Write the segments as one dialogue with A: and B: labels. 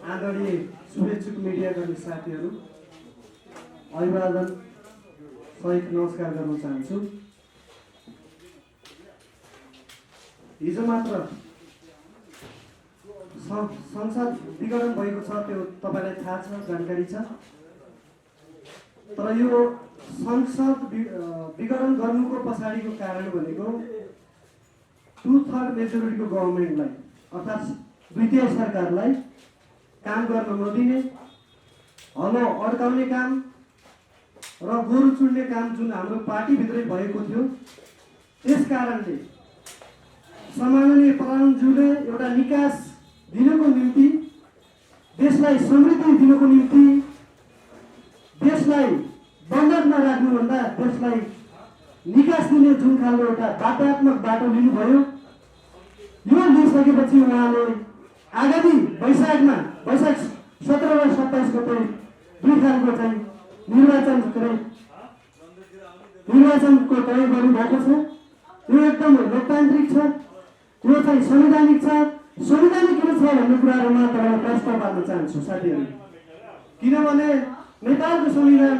A: आदरणीय शुभेच्छुक मिडियाकर्मी साथीहरू, अभिवादन सहित नमस्कार गर्न चाहन्छु। हिजो मात्र संसद विघटन भएको छ, त्यो तपाईँलाई थाहा छ, जानकारी छ। तर यो संसद विघटन गर्नुको पछाडिको कारण भनेको 2/3 मेजोरिटीको गभर्मेन्टलाई अर्थात् द्वितीय सरकारलाई काम गर्न नदिने, हलो अड्काउने काम र गोरु चुन्ने काम जुन हाम्रो पार्टीभित्रै भएको थियो, त्यस कारणले सम्माननीय प्रधानज्यूले एउटा निकास दिनको निम्ति, देशलाई समृद्धि दिनको निम्ति, देशलाई बन्धनमा राख्नुभन्दा देशलाई निकास दिने जुन खालको एउटा बाटात्मक बाटो लिनुभयो, यो लिइसकेपछि उहाँले आगामी वैशाख 17 र 27 गते दुई खालको चाहिँ निर्वाचनको तय गर्नुभएको छ। यो एकदम लोकतान्त्रिक छ, यो चाहिँ संवैधानिक छ। संवैधानिक किन छ भन्ने कुराहरूमा तपाईँलाई प्रश्न पार्न चाहन्छु साथीहरू। किनभने नेपालको संविधान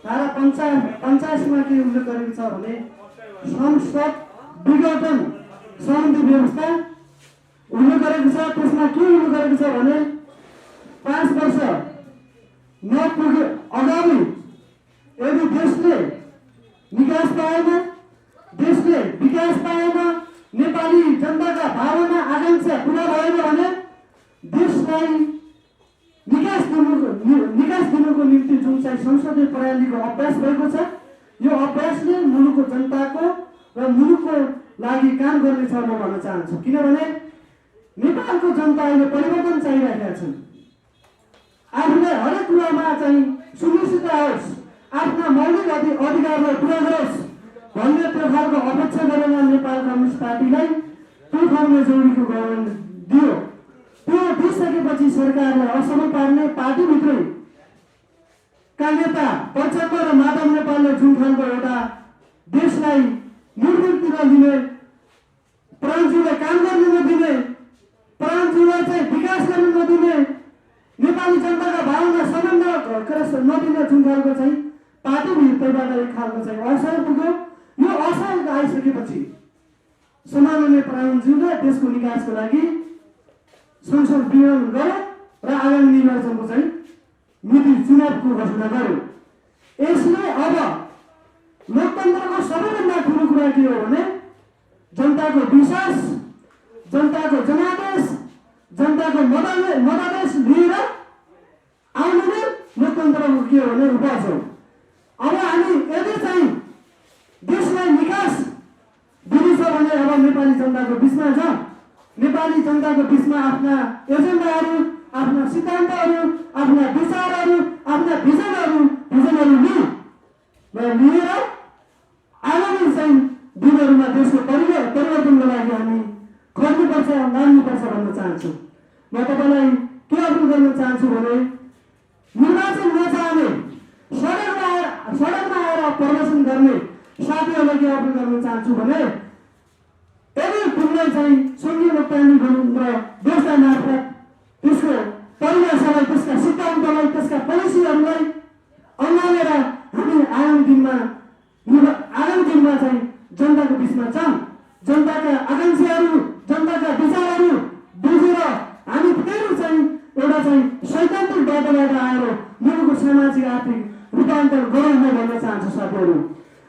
A: धारा 85 के उल्लेख गरेको छ भने संसद विघटन सम्बन्धी व्यवस्था उल्लेख गरेको छ। त्यसमा के उल्लेख गरेको छ भने 5 वर्ष नपुगे अगाडि यदि देशले निकास पाएन, देशले विकास पाएन, नेपाली जनताका भावना आकांक्षा पुरा भएन भने देशलाई निकास दिनुको निम्ति जुन चाहिँ संसदीय प्रणालीको अभ्यास भएको छ, यो अभ्यासले मुलुकको जनताको र मुलुकको लागि काम गर्नेछ म भन्न चाहन्छु। किनभने नेपालको जनता अहिले परिवर्तन चाहिरहेका छन्। आफूलाई हरेक कुरामा चाहिँ सुनिश्चित होस्, आफ्ना मौलिक अधिकारलाई पुरा गरोस् भन्ने प्रकारको अपेक्षा गरेर नेपाल कम्युनिस्ट पार्टीलाई 2/3 मेजोरिटीको गभर्मेन्ट दियो। त्यो दिइसकेपछि सरकारलाई असफल पार्ने पार्टीभित्रै का नेता प्रचण्ड र माधव नेपालले जुन खालको एउटा देशलाई निर्वृत्तिर लिने, प्रान्तीयलाई काम गर्न नदिने, प्रान्तीयलाई चाहिँ विकास गर्न नदिने, नेपाली जनताका भावना सम्बन्ध नदिने जुन खालको चाहिँ पार्टीभित्रबाट एक खालको चाहिँ असर पुग्यो। यो असर आइसकेपछि सम्माननीय प्रधानज्यूले देशको निकासको लागि संसद विघटन गर्यो र आगामी निर्वाचनको चाहिँ मिति चुनावको घोषणा गर्यो। यसले अब लोकतन्त्रको सबैभन्दा ठुलो कुरा के हो भने जनताको विश्वास, जनताको जनादेश, जनताको मतादेश लिएर आउनु नै लोकतन्त्रको के हो भने उपज हो। अब हामी यदि चाहिँ देशलाई निकास दिनु छ भने अब नेपाली जनताको बिचमा छ, नेपाली जनताको बिचमा आफ्ना एजेन्डाहरू, आफ्ना सिद्धान्तहरू, आफ्ना विचारहरू, आफ्ना भिजनहरू लिएर आगामी चाहिँ दिनहरूमा देशको परिवर्तनको लागि हामी खोज्नुपर्छ, लाग्नुपर्छ भन्न चाहन्छु। म तपाईँलाई के अपील गर्न चाहन्छु भने निर्वाचन नचाहने, सडकमा आएर प्रदर्शन गर्ने साथीहरूलाई के अपील गर्न चाहन्छु भने यदि तिमीलाई चाहिँ सङ्घीय लोकतान्त्रिक गणतन्त्र व्यवस्था मार्फत त्यसको परिभाषालाई, त्यसका सिद्धान्तलाई, त्यसका पोलिसीहरूलाई अन्नालेर हामी आगामी दिनमा चाहिँ जनताको बिचमा छौँ। जनताका आकांक्षाहरू, जनताका विचारहरू बुझेर हामी फेरि चाहिँ एउटा चाहिँ सैद्धान्तिक बाटोबाट आएर मुलुकको सामाजिक आर्थिक रूपान्तरण गरौँ म भन्न चाहन्छु साथीहरू।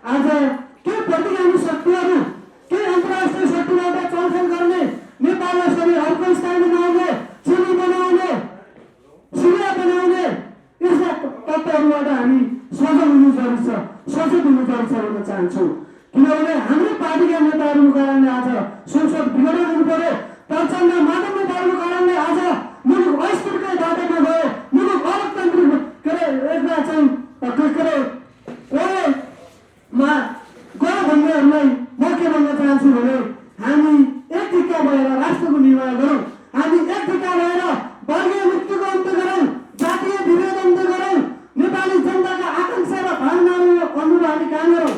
A: आज के प्रतिगामी शक्तिहरू, के अन्तर्राष्ट्रिय शक्तिबाट चलखेल गर्ने, नेपाललाई सबै अर्को स्थान बनाउने, चिनी बनाउने, सिरिया बनाउने यस्ता तत्त्वहरूबाट हामी सजग हुनु जरुरी छ, सचेत हुनु जरुरी छ भन्न चाहन्छु। किनभने हाम्रो पार्टीका नेताहरूको कारणले आज संसद विघटन हुनु पर्यो, प्रचण्ड माधव नेपालको कारणले आज मुलुक अस्थिरकै बाटोमा गयो, मुलुक अलोकतान्त्रिक एउटा चाहिँ गयो भन्नेहरूलाई म के भन्न चाहन्छु भने हामी एक ढिक्का भएर राष्ट्रको निर्माण गरौँ, हामी एक ढिक्का भएर वर्गीय मुक्तिको अन्त्य गरौँ, जातीय विभेद अन्त्य गरौँ, नेपाली जनताका आकांक्षा र भावनाहरू अनुरूप हामी काम गरौँ।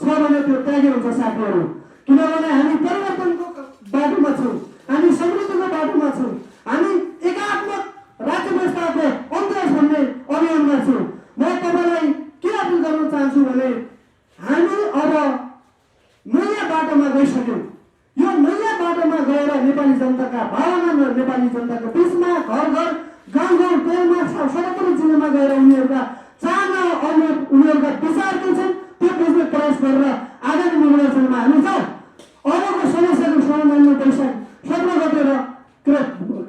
A: छ भने त्यो त्यागे हुन्छ साथीहरू। किनभने हामी परिवर्तनको बाटोमा छौँ, हामी समृद्धिको बाटोमा छौँ, हामी एकात्मक राज्य व्यवस्थाको अन्त होस् भन्ने अभियानमा छौँ। म तपाईँलाई के अपिल गर्न चाहन्छु भने हामी अब नयाँ बाटोमा गइसक्यौँ। यो नयाँ बाटोमा गएर नेपाली जनताका भावना नेपाली जनताको बिचमा घर घर गाउँ गाउँ टोलमा सडकमा जिल्लामा गएर उनीहरूका चाहना उनीहरूका विचार के छन् त्यो बुझ्ने प्रयास गरेर आगामी निर्वाचनमा हामी जाउँ। अबको समस्याको समाधानमा वैशाख 17 गते र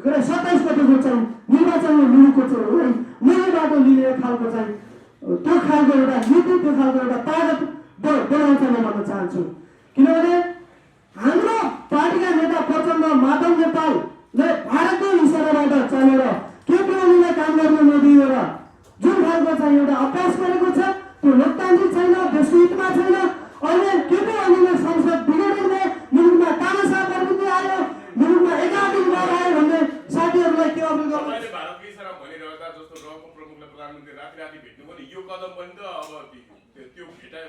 A: 27 गतेको चाहिँ निर्वाचनमा मुलुकको चाहिँ नयाँ बाटो लिने खालको चाहिँ त्यो खालको एउटा नीति, त्यो खालको एउटा तागत बनाउँछ म भन्न चाहन्छु। किनभने हाम्रो पार्टीका नेता प्रचण्ड माधव नेपालले भारतको इसाराबाट चलेर केपी ओलीलाई काम गर्न नदिएर जुन खालको चाहिँ एउटा अभ्यास गरेको छ त्यो लोकतान्त्रिक छैन, देशको हितमा छैन। अहिले केपी ओलीले संसद बिगाडिने, मुलुकमा तानासा प्रवृत्ति आयो, मुलुकमा एकाधिकार आयो भन्ने साथीहरूलाई के अपिल गर्नु?
B: भारतकै इसारा भनिरहेका जस्तो रको प्रमुखले प्रधानमन्त्री राति भेट्नु पनि यो कदम पनि त अब त्यो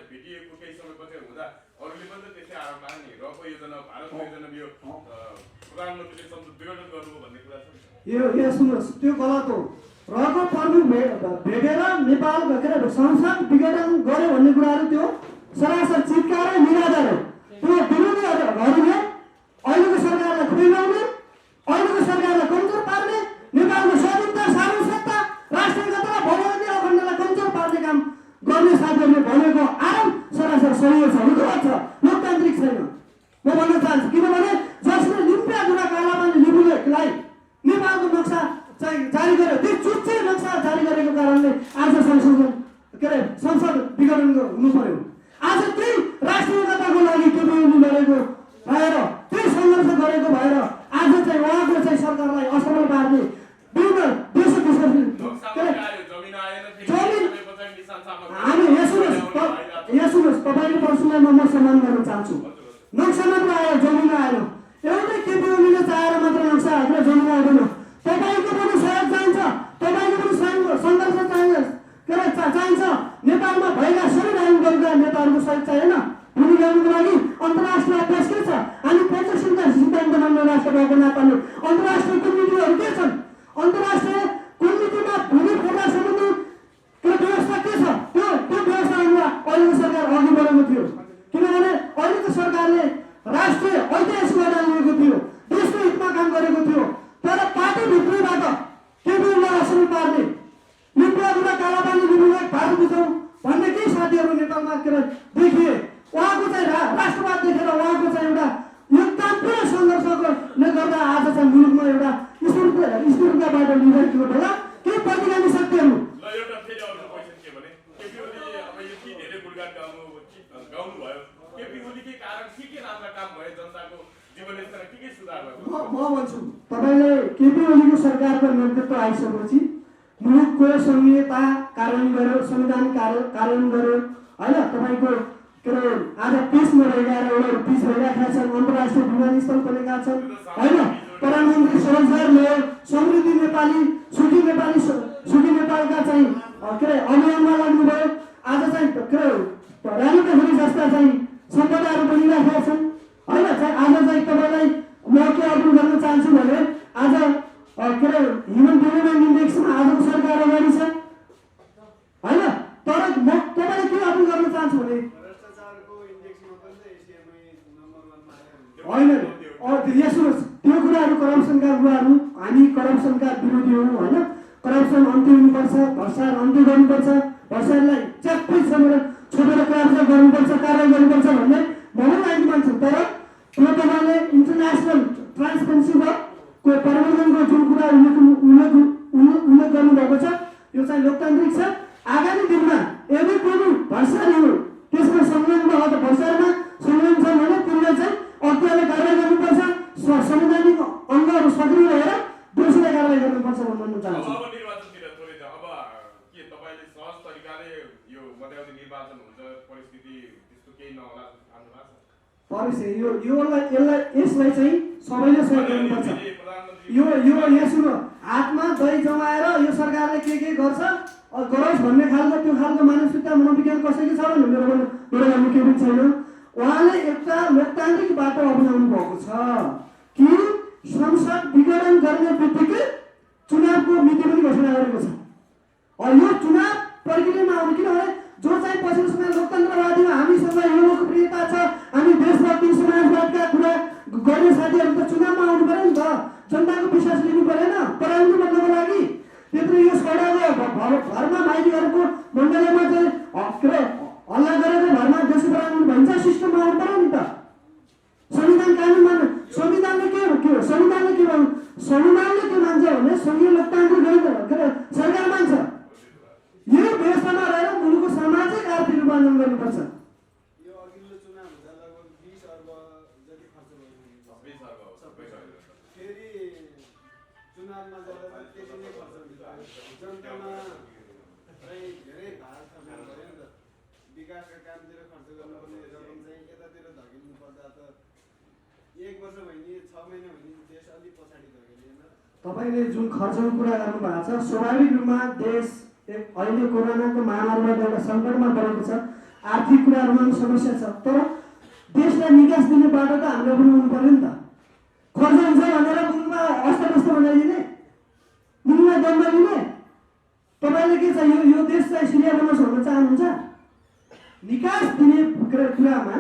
B: भेटिएको केही समयपछि हुँदा अरूले पनि त त्यसै आरोप लाने नि रको योजना भारतको योजना यो प्रधानमन्त्रीले संसद विघटन गर्नुभयो भन्ने कुरा छ।
A: यो सुन्नुहोस्, त्यो गलत हो। रको प्रमुख भेटेर नेपाल संसद विघटन गर्यो भन्ने कुराहरू त्यो सरासर चित्कार र निराधार हो। त्यो विरोधीहरूले अहिलेको सरकारलाई खुइलाउने, अहिलेको सरकारलाई कमजोर पार्ने, नेपालको स्वाधीनता सार्वभौमता राष्ट्रियतालाई भौगोलिक अखण्डतालाई कमजोर पार्ने काम गर्ने साथीहरूले भनेको आरोप सरासर सही छ, गलत छ, लोकतान्त्रिक छैन म भन्न चाहन्छु। किनभने जसले लिम्पियाधुरा कालापानी लिम्बुलाई नेपालको नक्सा चाहिँ जारी गर्यो, त्यो चुच्चे नक्सा जारी गरेको कारणले आज संसद विघटन हुनु पर्यो। आज त्यही राष्ट्रियताको लागि केपी ओली लडेको भएर, त्यही सङ्घर्ष गरेको भएर आज चाहिँ उहाँको चाहिँ सरकारलाई असफल पार्ने विभिन्न देश हामी यहाँ सुन्नुहोस्, तपाईँको पर्सनलाई म सम्मान गर्न चाहन्छु। नक्सा मात्र आयो, जमिन आएन। एउटै केपी ओलीले चाहेर मात्र नक्सा हालेर जमिन आएन। तपाईँको पनि सहयोग चाहिन्छ, तपाईँको पनि सङ्घर्ष चाहिन्छ। नेपालमा भएका सबै राजनीतिका नेताहरूको सहयोग चाहिएन। भूमि ल्याउनुको लागि अन्तर्राष्ट्रिय अभ्यास के छ? हामी प्रत्यक्षता सिद्धान्त मान्ने राष्ट्र भएको नाताले अन्तर्राष्ट्रिय कुटनीतिहरू के छन्? अन्तर्राष्ट्रिय कुटनीतिमा भूमि खोला सम्बन्धी व्यवस्था के छ? त्यो व्यवस्थामा अहिलेको सरकार अघि बढेको थियो। किनभने अहिलेको सरकारले राष्ट्रिय ऐतिहासिक अडान लिएको थियो, देशको हितमा काम गरेको थियो। तर पार्टीभित्रैबाट केपी ओलीलाई असफल पार्ने, लिम्पियाधुरा कालापानी लिम्बुलाई भारत बुझाउँ भन्ने केही साथीहरू नेपालमा देखिए। उहाँको चाहिँ राष्ट्रवाद देखेर उहाँको चाहिँ एउटा योगदानपूर्ण सङ्घर्षले गर्दा आज चाहिँ मुलुकमा एउटा स्थिरता बाटो लिइरहेको बेला केही प्रतिगामी शक्तिहरू
B: एउटा फेरि अर्को क्वेसन के भने केपी ओली अब यति धेरै गुणगान गाउनु भयो, केपी ओलीकै कारण के राम्रा काम भयो, जनताको जीवनस्तर के सुधार भयो?
A: म भन्छु तपाईँले केपी ओलीको सरकारको नेतृत्व आइसकेपछि मुलुकको संहिता कार्यान्वयन गर्यो, संविधान कार्यान्वयन गर्यो होइन। तपाईँको आज 30 नभएका 30 भइरहेका छन्, अन्तर्राष्ट्रिय विमानस्थल बनेका छन् होइन। प्रधानमन्त्री स्वरोजगार ल्यायो, समृद्धि नेपाली सुखी नेपालका चाहिँ अभियानमा लाग्नुभयो। आज चाहिँ रानी पोखरी जस्ता चाहिँ सम्पदाहरू बनिरहेका छन् होइन। आज चाहिँ तपाईँलाई म के अपिल गर्न चाहन्छु भने आज ह्युमन डेभलपमेन्ट इन्डेक्समा आजको सरकार अगाडि छ होइन। तर म तपाईँलाई के अपिल गर्न चाहन्छु भने होइन, यहाँ सुन्नुहोस्, त्यो कुराहरू करप्सनका कुराहरू, हामी करप्सनका विरोधी हौँ होइन। करप्सन अन्त्य हुनुपर्छ, भ्रष्टाचार अन्त्य गर्नुपर्छ, भ्रष्टाचारलाई च्याप्पै छोडेर कारवाही गर्नुपर्छ भन्ने भनौँ हामी मान्छौँ। तर त्यो तपाईँले इन्टरनेसनल ट्रान्सपेरेन्सीको परिवर्तनको जुन कुरा उल्लेख गर्नुभएको छ यो चाहिँ लोकतान्त्रिक छ। आगामी दिनमा यदि कुनै भ्रष्टाचारी हो त्यसमा संलग्न भयो त भ्रष्टाचारमा संलग्न छ भने त्यसलाई चाहिँ अत्याले कारवाही गर्नुपर्छ, संवैधानिक अङ्गहरू सक्रिय भएर दोषीलाई कारवाही गर्नुपर्छ भन्न चाहन्छु।
B: अब निर्वाचनतिर थोरै अब के तपाईँले सहज तरिकाले यो मध्यावधि निर्वाचन हुन्छ परिस्थिति त्यस्तो केही नहोला भन्नु भएको छ? यसलाई चाहिँ सबैले सहयोग गर्नुपर्छ। यो यहाँ सुन्नु, हातमा दही जमाएर यो सरकारले के गर्छ
A: गरोस् भन्ने खालको त्यो खालको मानसिकता मनोविज्ञान कसैको छ भने मेरो भन्ने केही पनि छैन। उहाँले एउटा लोकतान्त्रिक बाटो अपनाउनु भएको छ कि संसद विघटन गर्ने बित्तिकै चुनावको मिति पनि घोषणा गरेको छ। यो चुनाव प्रक्रियामा आउने, किनभने जो चाहिँ पछिल्लो समय लोकतन्त्रवादीमा हामीसँग यो लोकप्रियता छ, हामी देशभक्ति समाजवादका कुरा गर्ने साथीहरू त चुनावमा आउनु पऱ्यो नि त, जनताको विश्वास लिनु परेन पराउनु बन्नको लागि। त्यत्रो यो सडाको घरमा माइतीहरूको मण्डलीमा चाहिँ हल्ला गरेको घरमा देश पराउनु भन्छ, सिस्टममा आउनु पऱ्यो नि त। संविधान कानुन मान्नु, संविधानले के हो, संविधानले के मान्छ भने संघीय लोकतान्त्रिक सरकार मान्छ। यो व्यवस्थामा रहेर मुलुकको सामाजिक आर्थिक रूपान्तरण गर्नुपर्छ।
C: यो अघिल्लो चुनाव हुँदा लगभग 20 अर्ब जति खर्च भयो, फेरि चुनावमा जाँदा त्यति नै खर्च हुन्छ। जनतामा चाहिँ धेरै भार थप्नु पऱ्यो नि त। विकासका कामतिर खर्च गर्नुपर्ने रकम चाहिँ यतातिर धकेल्नु पर्दा त 1 वर्ष भइने 6 महिना भइने देश अलिक पछाडि धकेलिएन।
A: तपाईँले जुन खर्चको कुरा गर्नुभएको छ, स्वाभाविक रूपमा देश अहिले कोरोनाको महामारीबाट एउटा सङ्कटमा परेको छ, आर्थिक कुराहरूमा पनि समस्या छ। तर देशलाई निकास दिने बाटो त हामीले पनि हुनु पऱ्यो नि त। खर्च हुन्छ भनेर मुलुकमा अस्तव्यस्त बनाइदिने, मुलुकमा दण्ड लिने, तपाईँले के छ यो देश चाहिँ सिरिया बनोस् भन्न चाहनुहुन्छ? निकास दिने कुरामा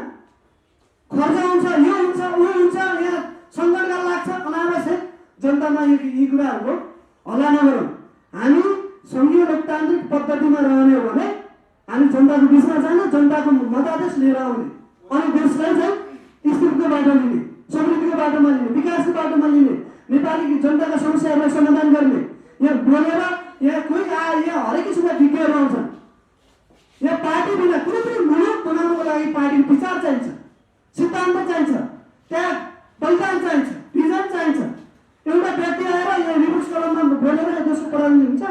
A: खर्च हुन्छ, यो हुन्छ ऊ हुन्छ, यहाँ सङ्कटकाल लाग्छ, अनावश्यक जनतामा यी कुराहरूको हल्ला नगरौँ। हामी सङ्घीय लोकतान्त्रिक पद्धतिमा रहने हो भने हामी जनताको बिचमा जाने, जनताको मतादेश लिएर आउने, अनि देशलाई चाहिँ स्थितिको बाटो लिने, समृद्धिको बाटोमा लिने, विकासको बाटोमा लिने, नेपाली जनताका समस्याहरूलाई समाधान गर्ने। यहाँ बोलेर यहाँ कोही यहाँ हरेक किसिमका विज्ञहरू आउँछन्। यहाँ पार्टी बिना कुनै पनि मुलुक बनाउनको लागि पार्टीको विचार चाहिन्छ, सिद्धान्त चाहिन्छ, त्यहाँ बलिदान चाहिन्छ, भिजन चाहिन्छ। एउटा व्यक्ति आएर यहाँ रिभर्स कलममा बोलेर देशको पराउनु हुन्छ?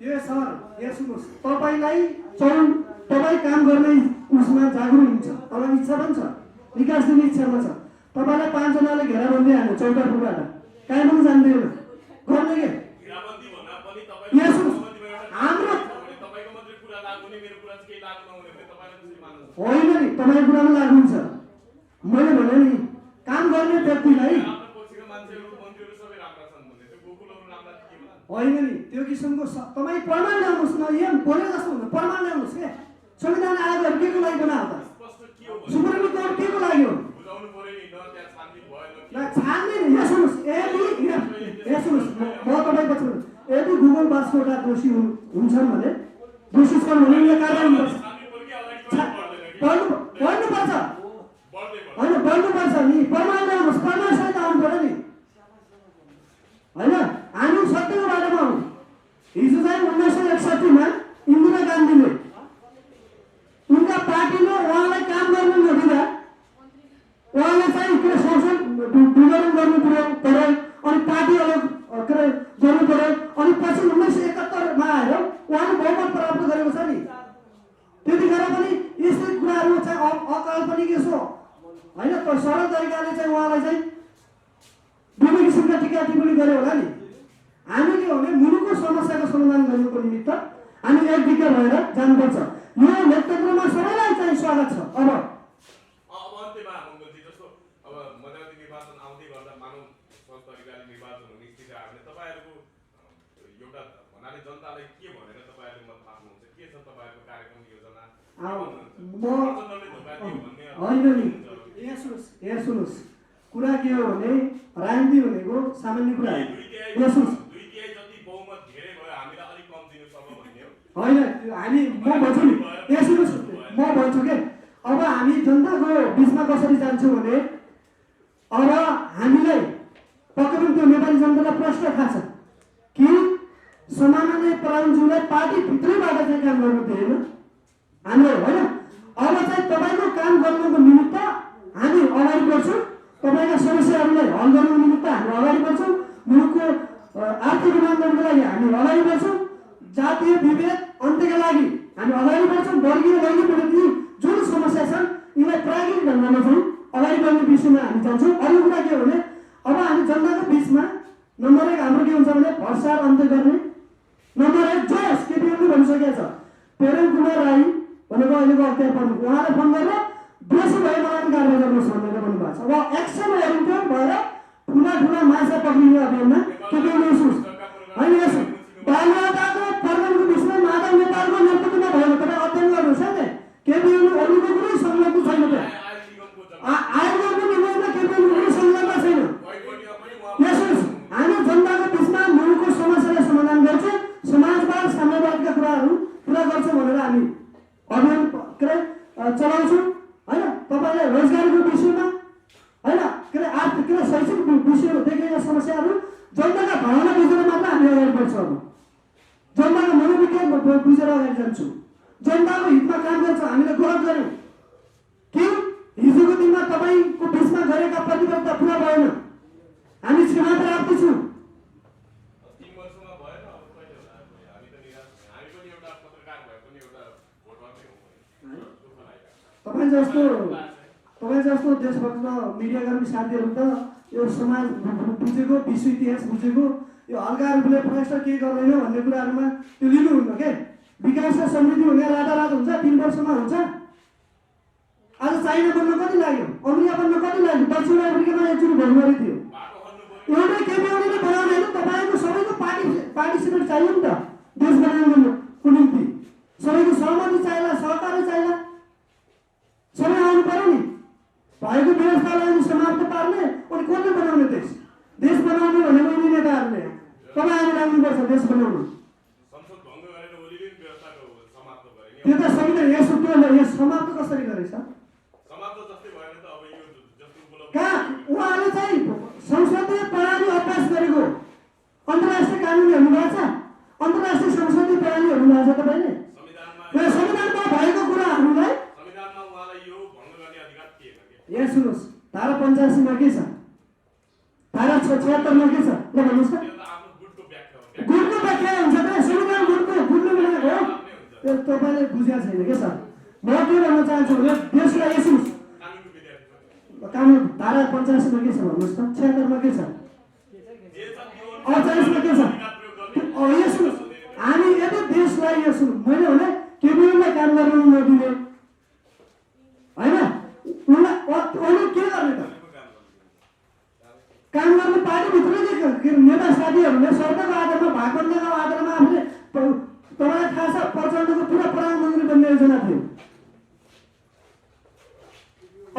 A: यो सर, यहाँ सुन्नुहोस्, तपाईँ काम गर्ने उसमा जागरुक हुन्छ, तपाईँ इच्छा पनि छ, विकास दिने इच्छामा छ। तपाईँलाई 5 जनाले घेराबन्दी हाल्यो चौतर्फबाट, कहीँ पनि जान्दैन गर्ने के? यहाँ सुन्नुहोस्, हाम्रो होइन नि, तपाईँको कुरामा लागु हुन्छ। मैले भने नि काम गर्ने व्यक्तिलाई होइन नि त्यो किसिमको तपाईँ प्रमाण ल्याउनुहोस् न। यहाँ बोले जस्तो हुन्छ, प्रमाण ल्याउनुहोस् क्या। संविधान आयोगहरू के को लागि बनायो त? सुप्रिम कोर्ट के को लागि हो? छान्ने नि। यहाँ सुन्नुहोस्, यहाँ सुन्नुहोस्, म तपाईँ पछि यदि गुगल बास्कोटा दोषी हुन्छन् भने दोषी छन् भने उनले कारवाही गर्नुपर्छ, पढ्नुपर्छ, होइन पढ्नुपर्छ नि। प्रमाण ल्याउनुहोस्, प्रमाण सहित आउनु पऱ्यो नि, होइन? हामी सत्यको बाटोमा हौँ। हिजो चाहिँ 1961 मा इन्दिरा गान्धीले उनका पार्टीले उहाँलाई काम गर्न नदिँदा उहाँले चाहिँ के संसद विघटन गर्नु पर्यो, अनि पार्टी अलग गर्नु पर्यो। अनि पछि 1971 मा आएर उहाँले बहुमत प्राप्त गरेको छ नि। त्यतिखेर पनि यस्तै कुराहरू चाहिँ अकाल्पनिक यसो होइन, सरल तरिकाले चाहिँ उहाँलाई चाहिँ विभिन्न किसिमका टिका टिप्पणी गर्यो होला नि। हामी के भने मुलुकको समस्याको समाधान गर्नुको निमित्त हामी एकदिक्क भएर जानुपर्छ। यो लोकतन्त्रमा सबैलाई चाहिँ स्वागत छ। अब
B: अन्त्यमा मङ्गलजी जस्तो अब मध्यावधि निर्वाचन आउँदै गर्दा मानव स्वस्थ तरिकाले निर्वाचन हुने स्थिति आयो भने तपाईँहरूको एउटा भन्नाले जनतालाई के भनेर तपाईँहरूले मत माग्नुहुन्छ? के छ तपाईँहरूको कार्यक्रम योजना?
A: होइन नि, यहाँ सुन्नुहोस्, कुरा के हो भने राजनीति भनेको सामान्य कुरा हो। यहाँ सुन्नुहोस्, होइन हामी म भन्छु नि, यहाँ सुन्नुहोस्, म भन्छु के अब हामी जनताको बिचमा कसरी जान्छौँ भने अब हामीलाई पक्कै पनि त्यो नेपाली जनतालाई प्रश्न थाहा छ कि सामान्य पराउन्जुलाई पार्टीभित्रैबाट चाहिँ काम गर्नु दिएन हामीले, होइन? अब चाहिँ तपाईँको काम गर्नुको निमित्त हामी अगाडि बढ्छौँ, तपाईँका समस्याहरूलाई हल गर्नुको निमित्त हामी अगाडि बढ्छौँ, मुलुकको आर्थिक रूपान्तरणको लागि हामी अगाडि बढ्छौँ, जातीय विभेद अन्त्यका लागि हामी अगाडि बढ्छौँ, वर्गीय विरोधी जुन समस्या छन् यिनलाई प्राकृतिक ढङ्गमा चाहिँ अगाडि बढ्ने विषयमा हामी जान्छौँ। अरू कुरा के हो भने अब हामी जनताको बिचमा नम्बर 1 अनुसार अन्त्य गर्ने। नम्बर 1 जोस केपीओले भनिसकेको छ, प्रेम कुमार राई भनेको अहिलेको अख्तियार प्रमुख, उहाँले फोन गरेर दोषी भए मलाई कारवाही गर्नुहोस् भनेर भन्नुभएको छ। अब एक्सन हेरिन्थ्यो भएर ठुला माछा पक्रिने अभियानमा केपीओले होइन यस बालुवाटाको प्रकरणको विषयमा माधव नेपालको नेतृत्वमा भएको तपाईँ अध्ययन गर्नुहोस् है। केपीओले अरूको कुनै संलग्न छैन, त्यहाँ आयोगको निर्णयमा केपीओले कुनै संलग्न छैन। यसोस् हामी जनताको बिचमा मुलुकको समस्यालाई समाधान गर्छौँ, समाजवाद साम्यवादका कुराहरू पुरा गर्छौँ भनेर हामी अभियान चलाउँछौँ होइन। तपाईँले रोजगारीको विषयमा होइन आर्थिक शैक्षिक विषयदेखि समस्याहरू जनताका भावना बुझेर मात्र हामी अगाडि बढ्छौँ। अब जनताको मनोविज्ञान बुझेर अगाडि जान्छौँ, जनताको हितमा काम गर्छौँ। हामीले गलत गऱ्यौँ कि हिजोको दिनमा तपाईँको बिचमा गरेका प्रतिबद्धता पुरा भएन, हामी क्षमा प्राप्त छौँ। तपाईँ जस्तो देशभक्त मिडियाकर्मी साथीहरू त यो समाज बुझेको, विश्व इतिहास बुझेको, यो हल्काहरूले प्रश्न के गर्दैन भन्ने कुराहरूमा त्यो लिनुहुन्न के। विकास र समृद्धि हुने रातारात हुन्छ, 3 वर्षमा हुन्छ। आज चाइना बन्न कति लाग्यो, अमेरिका बन्न कति लाग्यो, दक्षिण अफ्रिकामा एकचोटि भोलमरी थियो। एउटै केपीओले बनाउने होइन, तपाईँको सबैको पार्टिसिपेट चाहियो नि त देश बनाउनको निम्ति। सबैको सहमति चाहिएला, सहकारी चाहिएला, सबै आउनु पर्यो नि। भएको व्यवस्थालाई समाप्त पार्ने अनि कसले बनाउने देश बनाउने भनेको यिनी नेताहरूले। तपाईँ आएर लाग्नुपर्छ देश बनाउन। त्यो त संविधान यस समाप्त कसरी गरेछ? कहाँ उहाँले चाहिँ संसदीय प्रणाली अभ्यास गरेको अन्तर्राष्ट्रिय कानुन हेर्नुभएको छ, अन्तर्राष्ट्रिय संसदीय प्रणाली हेर्नुभएको छ तपाईँले? संविधानमा भएको कुराहरूलाई यहाँ सुन्नुहोस्, धारा 85 मा के छ, धारा 76 मा के छ ल भन्नुहोस् त। गुटको व्याख्या हुन्छ त, संविधान गुटले बनाएको हो, त्यो तपाईँले बुझेको छैन के सर। म के भन्न चाहन्छु भने देशलाई यसो कानुन धारा 85 मा के छ भन्नुहोस् त, 76 मा के छ, 48 मा के छ। यसो हामी यदि देशलाई यसो मैले भने केपीओलाई काम गर्न नदिने होइन, उनीहरूले के गर्ने त? काम गर्ने पार्टीभित्रकै नेता साथीहरूले शर्तको आधारमा, भागबन्दको आधारमा आफूले तपाईँलाई थाहा छ प्रचण्डको पुरा प्रधानमन्त्री बन्ने योजना थियो।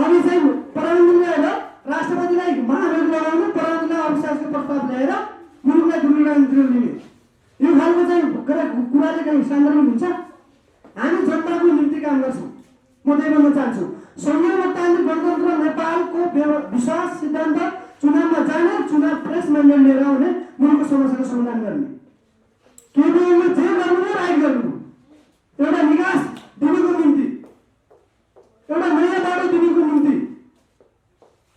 A: अनि चाहिँ प्रधानमन्त्रीले होइन राष्ट्रपतिलाई महाभियोग लगाउनु, प्रधानमन्त्रीलाई अविश्वासको प्रस्ताव ल्याएर मुलुकलाई दुर्नीतिमा लिने, यो खालको चाहिँ कुराले कहीँ सान्दर्भिक हुन्छ? हामी जनताको निम्ति काम गर्छौँ। म त्यही भन्न चाहन्छु, संघीय लोकतान्त्रिक गणतन्त्र नेपालको विश्वास सिद्धान्त चुनावमा जाने, चुनाव फ्रेस म्यान्डेट लिएर आउने, मुलुकको समस्याको समाधान गर्ने। केपीओले जे गर्नु राइट गर्नु, एउटा निकास दिनुको निम्ति, एउटा नयाँ बाटो दिनुको निम्ति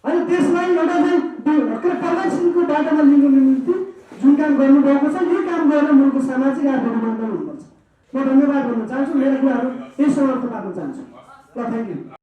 A: होइन, देशलाई एउटा चाहिँ प्रगतिशीलको बाटोमा लिनुको निम्ति जुन काम गर्नुभएको छ, यो काम गरेर मुलुकको सामाजिक आर्थिक रूपान्तरण हुनुपर्छ। म धन्यवाद भन्न चाहन्छु, मेरो कुराहरू यही समाप्त पार्न चाहन्छु। ल थ्याङ्क यू।